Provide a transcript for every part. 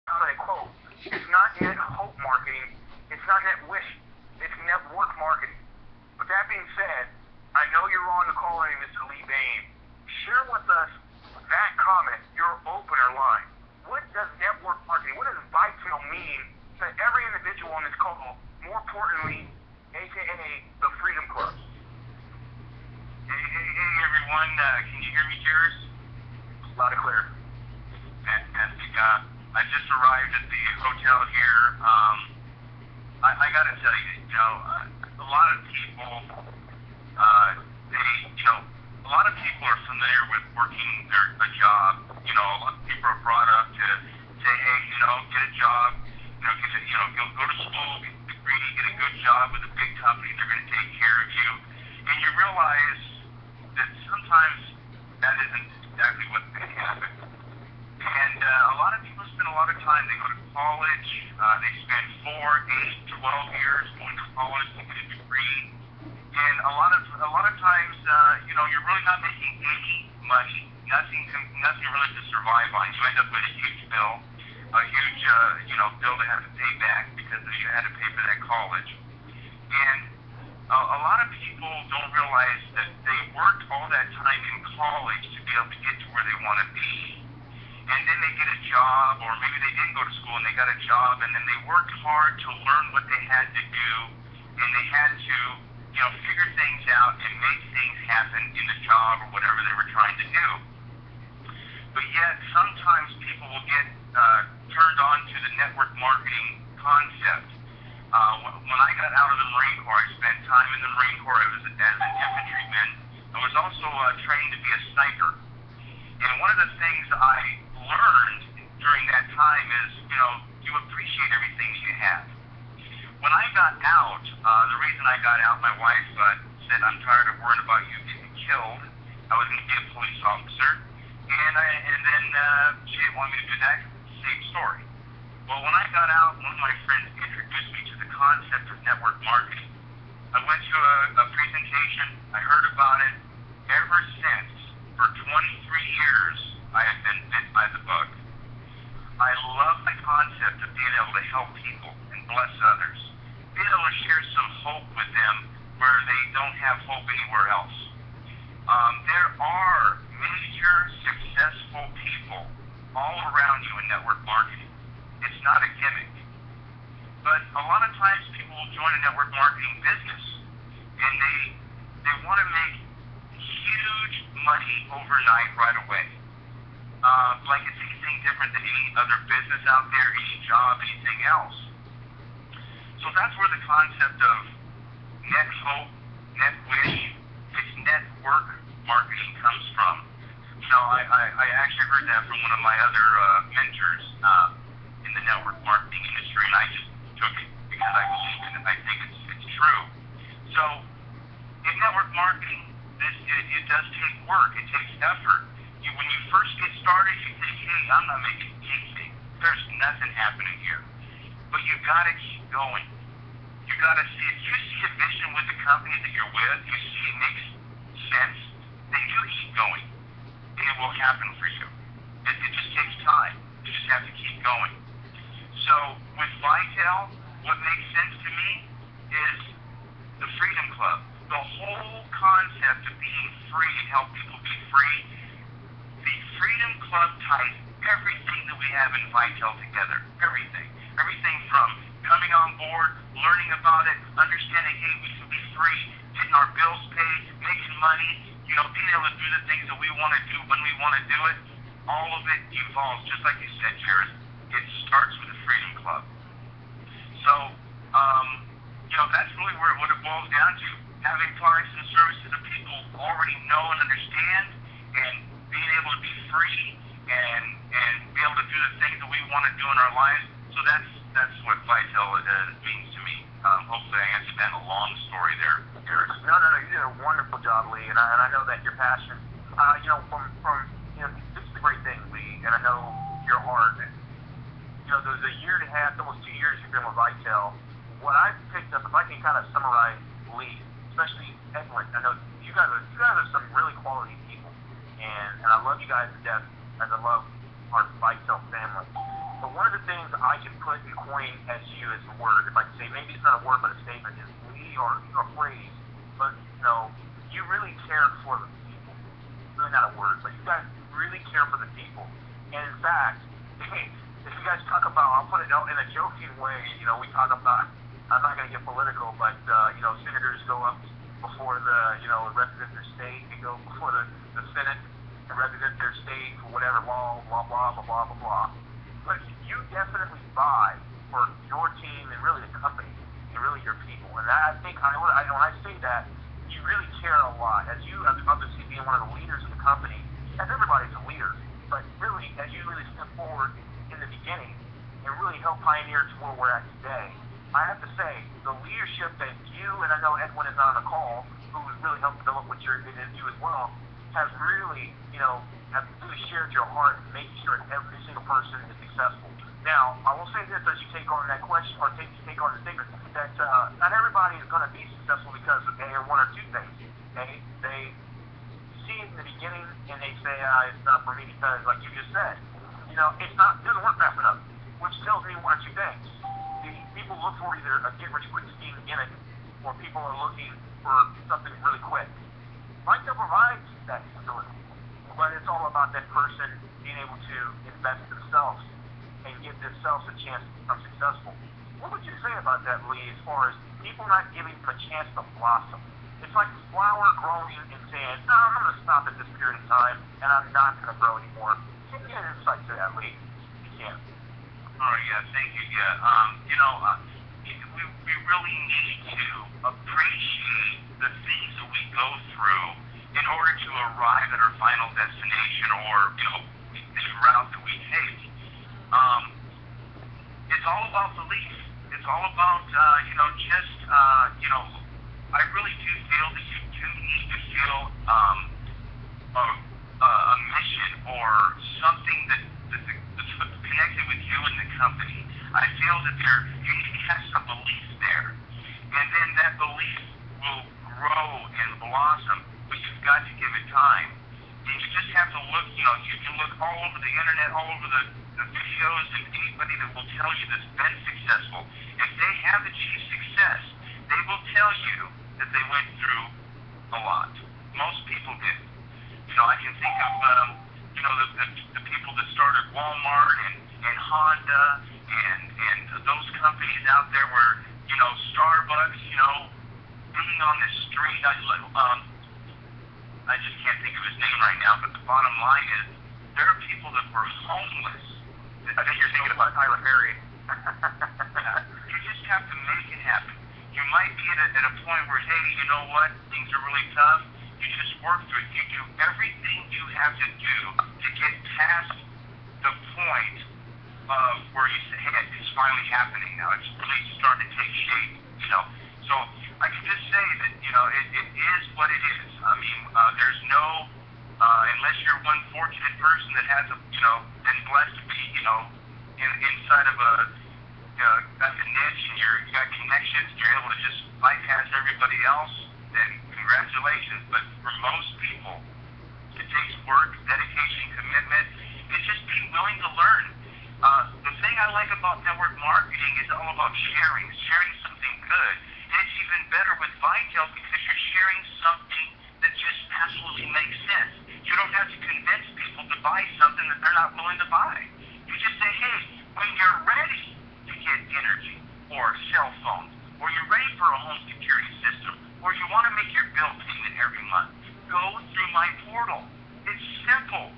How I quote, it's not net hope marketing, it's not net wish, it's network marketing. With that being said, I know you're on the call in Mr. Lee Bain. Share with us that comment, your opener line. What does network marketing, what does vitel mean to every individual on this call, more importantly, aka the Freedom Club? Hey, everyone. Can you hear me, Jairus? Loud and clear. Fantastic. I just arrived at the hotel here. I got to tell you, a lot of people, a lot of people are familiar with working a job. A lot of people are brought up to say, hey, get a job, go to school, get a degree, get a good job with a big company. They're going to take care of you. And you realize that sometimes that isn't exactly what they happen. And a lot of people spend a lot of time, they go to college, they spend 4, 8, 12 years going to college to get a degree. And a lot of times, you're really not making any money, nothing really to survive on. You end up with a huge bill, a huge, bill to have to pay back because you had to pay for that college. And a lot of people don't realize that they worked all that time in college to be able to get to where they want to be. And then they get a job, or maybe they didn't go to school and they got a job, and then they worked hard to learn what they had to do, and they had to, figure things out and make things happen in the job or whatever they were trying to do. But yet, sometimes people will get turned on to the network marketing concept. When I got out of the Marine Corps, I spent time in the Marine Corps as an infantryman. I was also trained to be a sniper. And one of the things I learned during that time is, you appreciate everything you have. When I got out, the reason I got out, my wife said, I'm tired of worrying about you getting killed. I was going to be a police officer. And then she didn't want me to do that. Same story. Well, when I got out, one of my friends introduced me to the concept of network marketing. I went to a presentation. I heard about it. Ever since, for 23 years, I have been bit by the bug. I love the concept of being able to help people and bless others. Being able to share some hope with them where they don't have hope anywhere else. There are major successful people all around you in network marketing. It's not a gimmick. But a lot of times people will join a network marketing business and they want to make huge money overnight right away. Like it's anything different than any other business out there, any job, anything else. So that's where the concept of net hope, net wish, it's network marketing comes from. I actually heard that from one of my other mentors in the network marketing industry, and I just took it because I believe in it. I think it's true. So in network marketing, it does take work. It takes effort. When you first get started, you think, hey, I'm not making anything. There's nothing happening here. But you got to keep going. You got to see, if you see a vision with the company that you're with, you see it makes sense, then you keep going. And it will happen for you. It just takes time. You just have to keep going. So with vitel, what makes sense to me is the Freedom Club. The whole concept of being free and help people be free. The Freedom Club ties everything that we have in vitel together. Everything. Everything from coming on board, learning about it, understanding, hey, we can be free, getting our bills paid, making money, being able to do the things that we want to do when we want to do it. All of it evolves, just like you said, Jared. It starts with the Freedom Club. So, that's really what it boils down to. Having products and services that people already know and understand, and being able to be free and be able to do the things that we want to do in our lives. So that's what vitel means to me. Hopefully I answered that in a long story there, Eric. No, you did a wonderful job, Lee, and I know that your passion, this is the great thing, Lee, and I know your heart. There's a year and a half, almost 2 years you've been with vitel. What I've picked up, if I can kind of summarize Lee, especially Edwin, I know you guys are some really quality people, and I love you guys to death, as I love our vitel family. But one of the things I can put and coin as you as a word, if I can say, maybe it's not a word but a statement, is we are a phrase, but you really care for the people. Really not a word, but you guys really care for the people. And in fact, if you guys talk about, I'll put it in a joking way, we talk about, I'm not going to get political, but, senators go up before the, represent their state, they go before the Senate and represent their state for whatever law, blah, blah, blah, blah, blah, blah. But you definitely buy for your team and really the company and really your people. And I think when I say that, you really care a lot. As you, obviously being one of the leaders of the company, as everybody's a leader, but really, as you really step forward in the beginning and really help pioneer to where we're at today, I have to say, the leadership that you, and I know Edwin is not on the call, who has really helped develop what you're going to do as well, has really, have really shared your heart in making sure that every single person is successful. Now, I will say this as you take on that question, or take on the statement, that not everybody is going to be successful because of one or two things. They see it in the beginning and they say, it's not for me because, like you just said, it doesn't work fast enough, which tells me one or two things. People look for either a get-rich-quick scheme gimmick, or people are looking for something really quick. Vitel provides that stability, but it's all about that person being able to invest in themselves and give themselves a chance to become successful. What would you say about that, Lee, as far as people not giving them a chance to blossom? It's like a flower growing and saying, no, I'm going to stop at this period of time, and I'm not going to grow anymore. Give me an insight to that, Lee. You can. Oh, yeah, thank you. Yeah, we really need to appreciate the things that we go through in order to arrive at our final destination, or, the route that we take. It's all about belief. It's all about, I really do feel that you do need to feel a mission or something that's connected with you and the company. I feel that you need to have some belief there, and then that belief will grow and blossom, but you've got to give it time. And you just have to look, you can look all over the internet, all over the videos, and anybody that will tell you that's been successful. If they have achieved success, they will tell you that they went through a lot. Most people did. I can think of, the people that started Walmart and Honda and those companies out there where, Starbucks, being on the street, I just can't think of his name right now, but the bottom line is, there are people that were homeless. I think you're thinking about Tyler Perry. You just have to make it happen. You might be at a point where, hey, you know what, things are really tough. You just work through it. You do everything you have to do to get past the point of where you say, hey, it's finally happening now. It's really starting to take shape, So I can just say that, it is what it is. I mean, there's no, unless you're one fortunate person that has, been blessed to be, inside of got a niche and you got connections, you're able to just bypass everybody else, then congratulations. But for most people, it takes work, dedication, commitment, and just being willing to learn. The thing I like about network marketing is all about sharing something good. And it's even better with Vitel because you're sharing something that just absolutely makes sense. You don't have to convince people to buy something that they're not willing to buy. You just say, hey, when you're ready to get energy or cell phones, or you're ready for a home security system, or you want to make your bill payment every month, go through my portal. It's simple.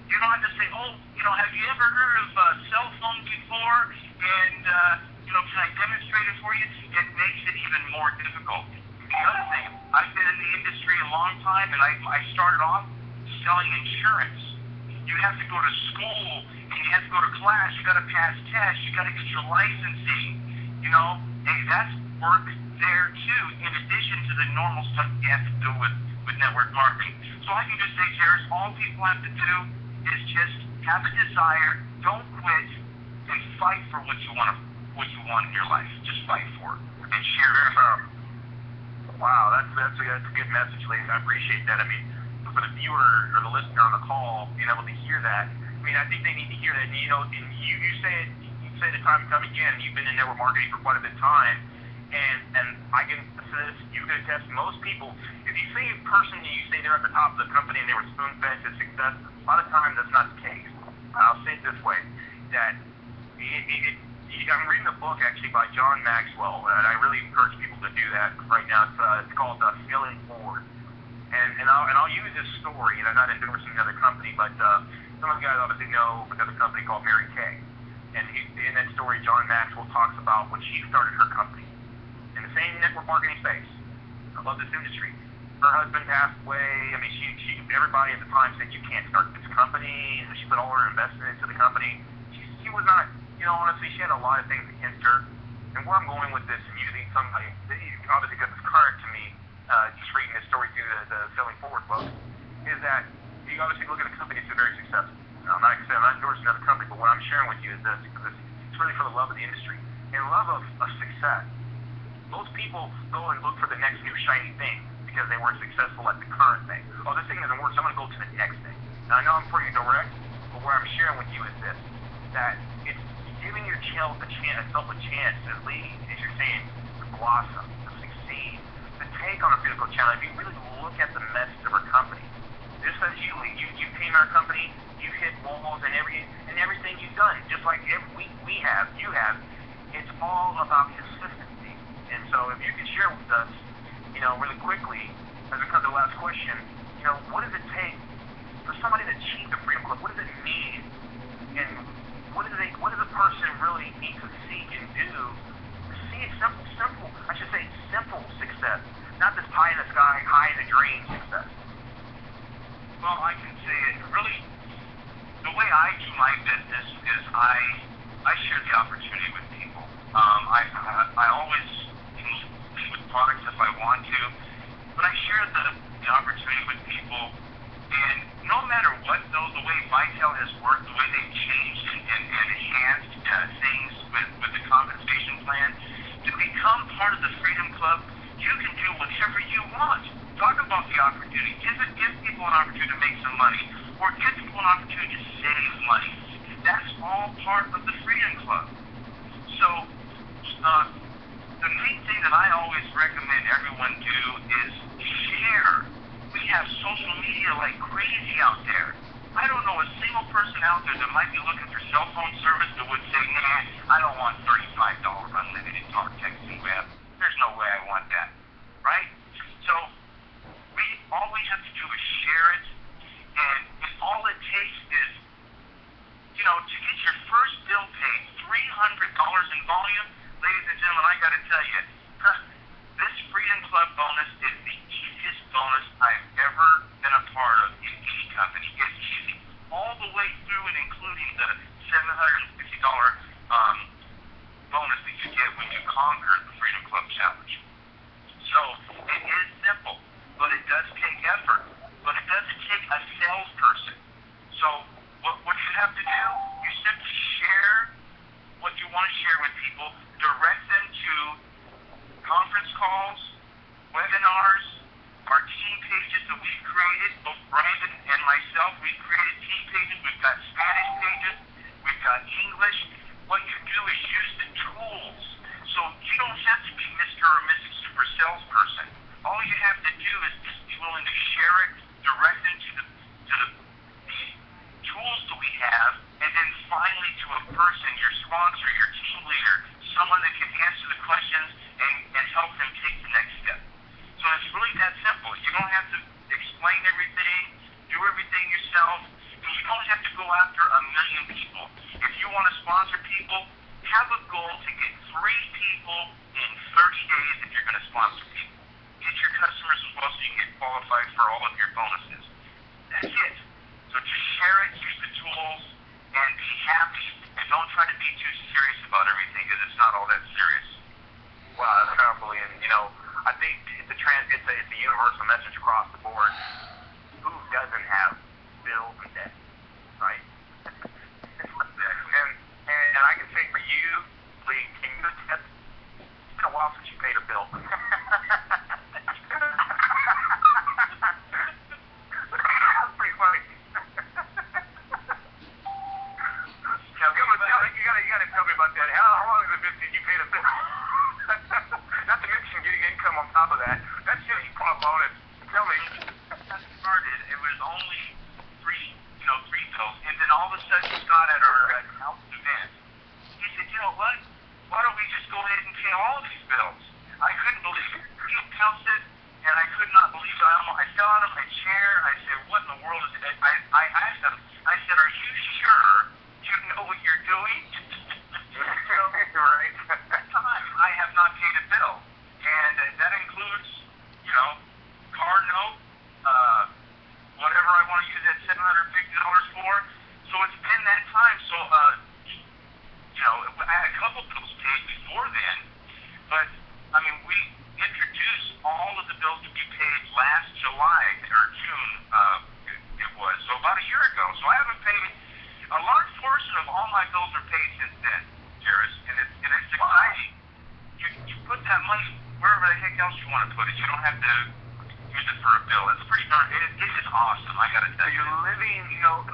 You don't have to say, have you ever heard of cell phone before? And, can I demonstrate it for you? It makes it even more difficult. The other thing, I've been in the industry a long time, and I started off selling insurance. You have to go to school, and you have to go to class. You got to pass tests. You got to get your licensing. Hey, that's work there too, in addition to the normal stuff you have to do with network marketing. So I can just say, Jairus, all people have to do is just have a desire, don't quit, and fight for what you want in your life. Just fight for it and share it. Wow, that's a good message, ladies. I appreciate that. I mean, for the viewer or the listener on the call, being able to hear that, mean, I think they need to hear that. And, you know, and you say it, you say it time and time again. You've been in network marketing for quite a bit of time, and I can assist. You can attest. Most people, if you see a person and you say they're at the top of the company and they were spoon-fed to success, a lot of times that's not the case. I'll say it this way: that I'm reading a book actually by John Maxwell, and I really encourage people to do that right now. It's called Scaling Forward. And I'll use this story, and I'm not endorsing another company, but some of you guys obviously know another company called Mary Kay. And in that story, John Maxwell talks about when she started her company in the same network marketing space. I love this industry. Her husband passed away. I mean, everybody at the time said, you can't start this company. And she put all her investment into the company. She was not, you know, honestly, she had a lot of things against her. And where I'm going with this and using somebody, obviously because it's current to me, just reading this story through the Selling Forward book, is that you obviously look at a company that's very successful. Now, like I said, I'm not endorsing another company, but what I'm sharing with you is this, because it's really for the love of the industry and love of success. Most people go and look for the next new shiny thing because they weren't successful at the current thing. Oh, this thing doesn't work, so I'm going to go to the next thing. Now, I know I'm pretty direct, but where I'm sharing with you is this, that it's giving yourself a chance, at least, as you're saying, to blossom, to succeed, to take on a physical challenge. If you really look at the message of our company, just as you came our company, you've hit walls and everything you've done, just like you have, it's all about consistency. And so if you could share with us, you know, really quickly, as we come to the last question, you know, what does it take for somebody to achieve the Freedom Club? What does it mean? And what does a person really need to seek and do to see simple success, not this pie in the sky, high in the dream success? Well, I can say it really, the way I do my business is I share the opportunity with people. I always can lead with products if I want to, but I share the opportunity with people. And no matter what, though, the way Vitel has worked, the way they've changed and enhanced things with the compensation plan, to become part of the Freedom Club, you can do whatever you want. Talk about the opportunity. Give people an opportunity to make some money, or give people an opportunity to save money. That's all part of the Freedom Club. So, the main thing that I always recommend everyone do is share. We have social media like crazy out there. I don't know a single person out there that might be looking for cell phone service that would say, nah, I don't want $35 unlimited talk, text, and web. There's no way I want that, right? So all we have to do is share it, and all it takes is, you know, to get your first bill paid, $300 in volume. Ladies and gentlemen, I got to tell you, this Freedom Club bonus is the easiest bonus I've ever been a part of in any company. It's easy, all the way through and including the $750 bonus that you get when you conquer the Freedom Club Challenge. So it is simple, but it does take effort. But it doesn't take a salesperson. So what you have to do, you simply share what you want to share with people, direct them to conference calls, webinars, our team pages that we've created, both Brandon and myself. We've created team pages. We've got Spanish pages. We've got English. What you do is use the tools. So you don't have to be Mr. or Mrs. Super Salesperson. All you have to do is just be willing to share it, direct them to the tools that we have, and then finally to a person, your sponsor, your team leader, someone that can answer the questions and help them take the next step. So it's really that simple. You don't have to explain everything, do everything yourself, and you don't have to go after 1 million people. If you want to sponsor people, have a goal to get 3 people in 30 days if you're going to sponsor people. Get your customers as well so you can get qualified for all of your bonuses. That's it. So just share it, use the tools, and be happy. And don't try to be too serious about everything because it's not all that serious. Wow, that's powerful. And, you know, I think it's a universal message across the board. Who doesn't have bills and debt, right? and I can say for you, Lee, can you attest? It's been a while since you paid a bill. That's pretty funny. you pay the bill. Not to mention getting income on top of that. That's just a bonus. Tell me. When I started, it was only three bills, and then all of a sudden Scott at our house event, he said, you know what? Why don't we just go ahead and pay all of these bills? I couldn't believe it. He announced it, and I could not believe it. I fell out of my chair. I said, what in the world is it? I asked him, I said, are you sure you know what you're doing? Right. At that time, I have not paid a bill, and that includes, car note, whatever I want to use that $750 for. So it's been that time. So, I had a couple bills paid before then, but I mean, we introduced all of the bills to be paid last July or June. It was so about a year ago. So I haven't paid a large portion of all my bills are paid since then, Jairus, and it's exciting. You put that money wherever the heck else you want to put it. You don't have to use it for a bill. It's pretty darn. It is awesome. I gotta tell you. You're living.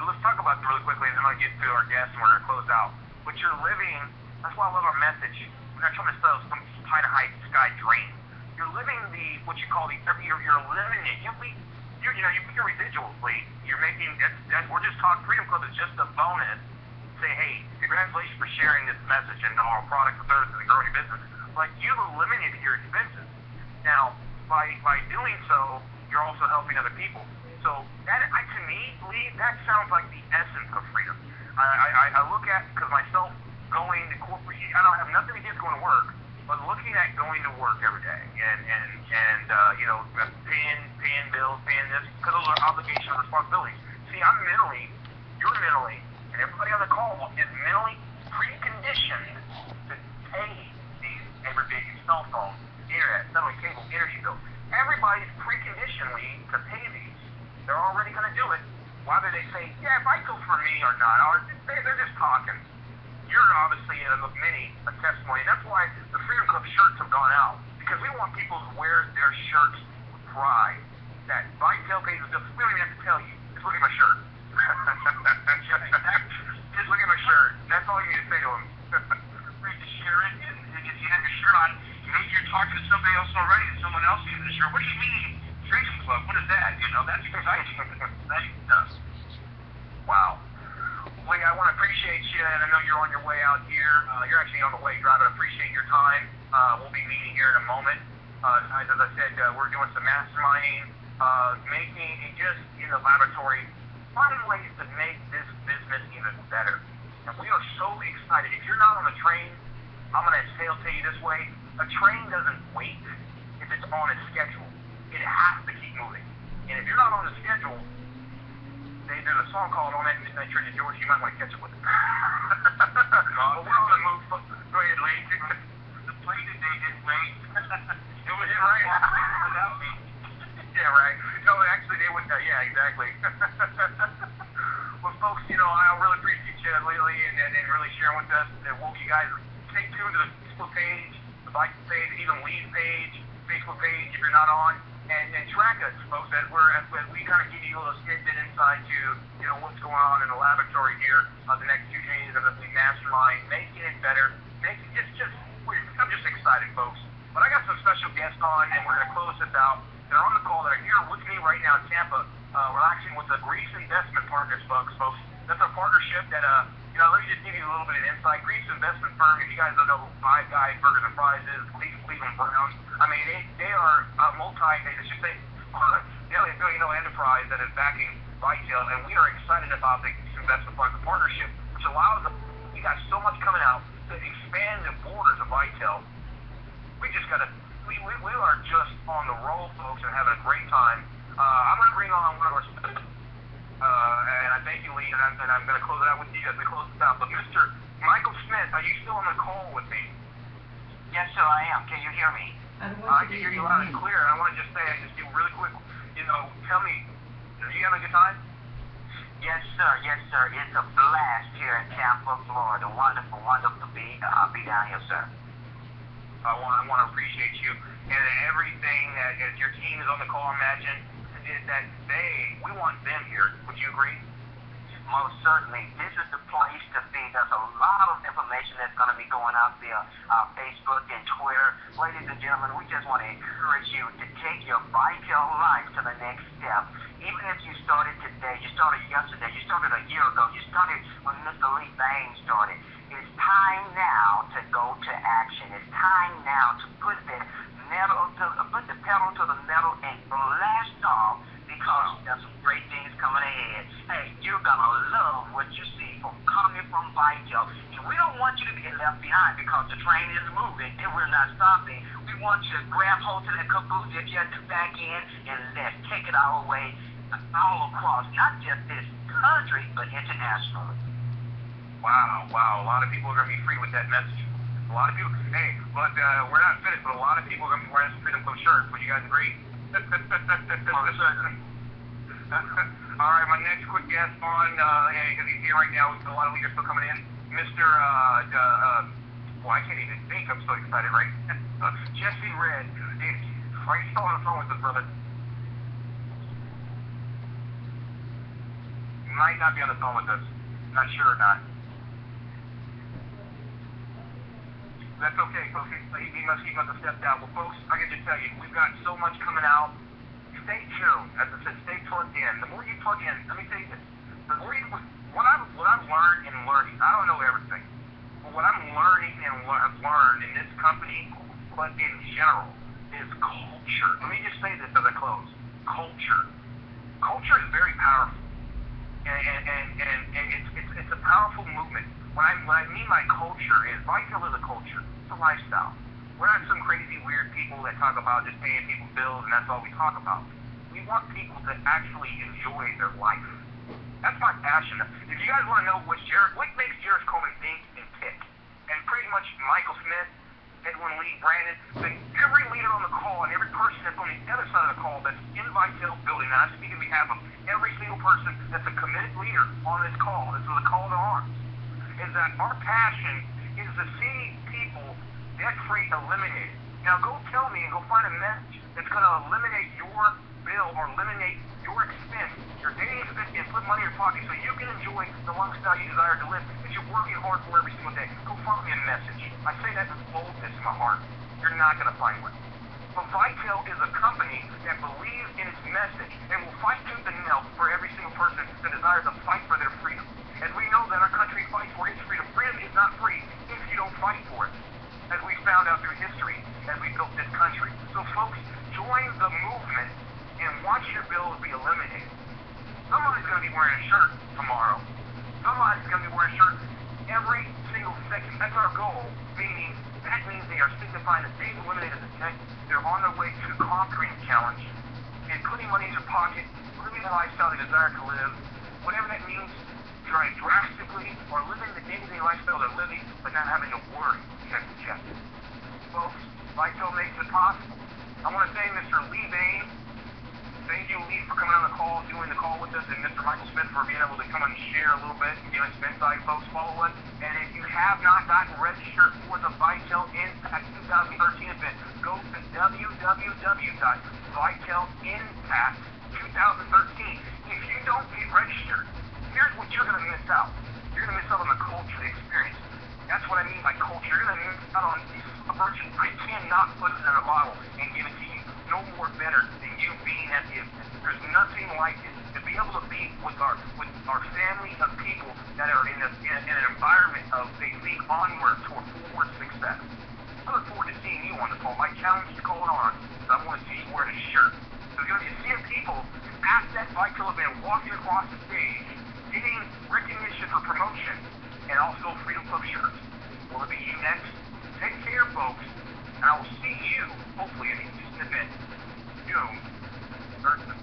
Let's talk about it really quickly, and then I'll get to our guests and we're gonna close out. But you're living. That's why I love our message. We're not trying to sell some pie to high sky dream. You're living what you call you're living it. You put your residuals, Lee. You're making. We're just talking. Freedom Club is just a bonus. Say, hey, congratulations for sharing this message and our products and services and growing your business. Like, you've eliminated your expenses. Now, by doing so, you're also helping other people. So that, to me, Lee, that sounds like the essence of freedom. I look at, because myself going to corporate, I don't have nothing against going to work, but looking at going to work every day and paying bills, paying this, because those are obligations and responsibilities. See, you're mentally, and everybody on the call is mentally preconditioned to pay these everyday cell phone, internet, cellular cable, energy bills. Everybody's preconditioned, Lee, to pay these. They're already going to do it. Whether they say, yeah, if I go for me or not, or they're just talking. You're obviously a testimony. That's why the Freedom Club shirts have gone out. Because we want people to wear their shirts with pride. That vitel pays the bills. We don't even have to tell you. Just look at my shirt. Just look at my shirt. That's all you need to say to them. Free to share it, and if you have your shirt on, maybe you're talking to somebody else already, and someone else uses the shirt. What do you mean? Freedom Club, what is that? That's exciting. Exciting stuff. Wow. Lee, I want to appreciate you, and I know you're on your way out here. You're actually on the way driving. I appreciate your time. We'll be meeting here in a moment. As I said, we're doing some masterminding, making just in the laboratory, finding ways to make this business even better. And we are so excited. If you're not on the train, I'm going to tell you this way, a train doesn't wait if it's on a schedule. It has to keep moving. And if you're not on the schedule, there's a song called On That Midnight Train to Georgia. You might want to catch up with it. Well, we're going to move. Go ahead, Lee. The plane today didn't wait. It was right. Without me. Yeah, right. No, actually, they would. Yeah, exactly. Well, folks, I really appreciate you lately and really sharing with us. Will you guys stay tuned to the Facebook page, the bike page, even Lee's page, Facebook page if you're not on. And track us, folks, as we kind of give you a little tidbit inside to, what's going on in the laboratory here the next 2 days of the mastermind, making it better. I'm just excited, folks. But I got some special guests on, and we're going to close this out. They're on the call that are here with me right now in Tampa, relaxing with the Greece Investment Partners, folks. That's a partnership that, let me just give you a little bit of insight. Greece Investment Firm, if you guys don't know who Five Guys Burgers and Fries is, Cleveland Browns. I mean, they are nearly $1 billion enterprise that is backing Vitel, and we are excited about the Greece Investment Partners partnership, which allows us, we got so much coming out to expand the borders of Vitel. We are just on the roll, folks, and having a great time. I'm going to bring on one of our and I thank you, Lee, and I'm going to close it out with you as we close this out. But Mr. Michael Smith, are you still on the call with me? Yes, sir, I am. Can you hear me? I can hear you loud and clear. I want to just say, really quick, tell me, are you having a good time? Yes, sir. It's a blast here in Tampa, Florida. Wonderful to be down here, sir. I want to appreciate you and everything that your team is on the call. Imagine that we want them here. Would you agree? Most certainly. This is the place to be. There's a lot of information that's going to be going out via Facebook and Twitter. Ladies and gentlemen, we just want to encourage you to take your vital life to the next step. Even if you started today, you started yesterday, you started a year ago, you started when Mr. Lee Bain started. It's time now to go to action. It's time now to put the pedal to the metal and blast off, because there's some great things coming ahead. Hey, you're gonna love what you see coming from Vitel. And we don't want you to be left behind, because the train is moving and we're not stopping. We want you to grab hold to that caboose if you're at the back end, and let's take it our way all across, not just this country, but internationally. Wow. A lot of people are going to be free with that message. A lot of people, hey, look, we're not finished, but a lot of people are going to be wearing some Freedom Club shirts. Would you guys agree? All right, my next quick guest on, because he's here right now, with a lot of leaders still coming in, Mr. Well, I can't even think. I'm so excited, right? Jesse Red. Dude, are you still on the phone with us, brother? You might not be on the phone with us. Not sure or not. That's okay, folks. He must have stepped out. Well, folks, I can just tell you, we've got so much coming out. Stay tuned. As I said, stay plugged in. The more you plug in, let me tell you this. The more you, what I've learned in learning, I don't know everything, but what I'm learning and what I've learned in this company, but in general, is culture. Let me just say this as I close. Culture. Culture is very powerful. And it's a powerful movement. What I mean by culture is, Vitel is a culture. It's a lifestyle. We're not some crazy, weird people that talk about just paying people bills and that's all we talk about. We want people to actually enjoy their life. That's my passion. If you guys want to know what makes Jared Coleman think and tick, and pretty much Michael Smith, Edwin Lee, Brandon, but every leader on the call and every person that's on the other side of the call that's in Vitel building, and I speak on behalf of every single person that's a committed leader on this call, this is a call to arms, is that our passion is to see people debt-free eliminated. Now go tell me and go find a message that's going to eliminate your bill or eliminate your expense, your daily expense, and put money in your pocket so you can enjoy the lifestyle you desire to live that you're working hard for every single day. Go find me a message. I say that with boldness in my heart. You're not going to find one. But Vitel is a company that believes in its message and will fight tooth and nail for every single person that desires to fight for their freedom. And we know that our country fights for its freedom. Freedom is not free if you don't fight for it, as we found out through history as we built this country. So folks, join the movement and watch your bills be eliminated. Somebody's going to be wearing a shirt tomorrow. Somebody's going to be wearing a shirt every single second. That's our goal, meaning that means they are signifying that they've eliminated the debt. They're on their way to conquering the challenge and putting money in their pocket, living the lifestyle they desire to live, whatever that means, trying drastically or living the day-to-day lifestyle they're living, but not having to worry check to check. Folks, Vitel makes it possible. I want to thank Mr. Lee Bain. Thank you, Lee, for coming on the call, doing the call with us, and Mr. Michael Smith for being able to come and share a little bit and give us some insight. Folks, follow us. And if you have not gotten registered for the Vitel Impact 2013 event, go to www.vitelinpact2013. If you don't get registered, here's what you're going to miss out. You're going to miss out on the culture, the experience. That's what I mean by culture. You're going to miss out on the celebration. I cannot put it in a bottle and give it to you. No more better than you being at the event. There's nothing like it. To be able to be with our family of people that are in an environment of they lead onward toward forward success. I look forward to seeing you on the call. My challenge is called on, so I want to see you wearing a shirt. There's going to be a sea of people at that Vitel event walking across the stage, getting recognition for promotion, and also Freedom Club shirts. Will it be you next? Take care, folks, and I will see you, hopefully, at the event June 3rd.